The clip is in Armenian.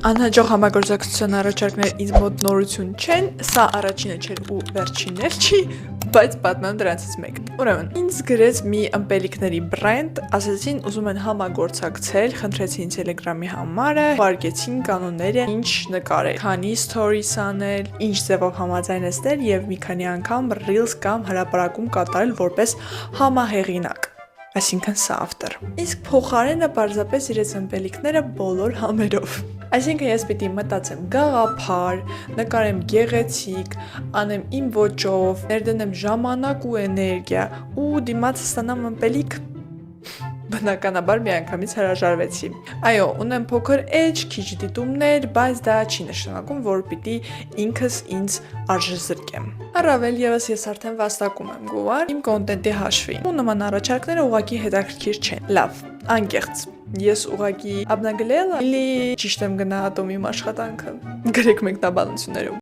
Անհաջող համագործակցության առաջարկներ ինձ մոտ նորություն չեն, սա առաջինը չէր ու վերջինն չի, բայց պատմեմ դրանցից մեկը։ Ուրեմն, ինձ գրեց մի ըմպելիքների բրենդ, ասացին ուզում են համագործակցել, խնդրեցին Telegram-ի համարը, վարկեցին կանոնները, ինչ նկարել, քանի stories անել, ինչ ձևով համաձայնեցնել եւ մի քանի անգամ reels կամ հրապարակում կատարել որպես համահեղինակ։ Այսինքն սա ավտոր։ Իսկ փոխարենը պարզապես իրենց ըմպելիքները բոլոր համերով։ Այսինքն ես պիտի մտածեմ գաղափար, նկարեմ գեղեցիկ, անեմ իմ ոճով, ներդնեմ ժամանակ ու էներգիա ու դիմաց ստանամ ըմպելիք։ Բնականաբար միանգամից հրաժարվեցի։ Այո, ունեմ փոքր էջ, քիչ դիտումներ, բայց դա չի նշանակում, որ պիտի ինքս ինձ արժեզրկեմ։ Առավել եւս ես արդեն վաստակում եմ գուվար իմ կոնտենտի հաշվին։ Ու նման առաջարկները ուղղակի հետաքրքիր չեն։ Լավ, անկեղծ։ Ես ուղղակի աբնագլել, էլի ճիշտ եմ գնահատում իմ աշխատանքը։ Գրեք մեկնաբանություններում։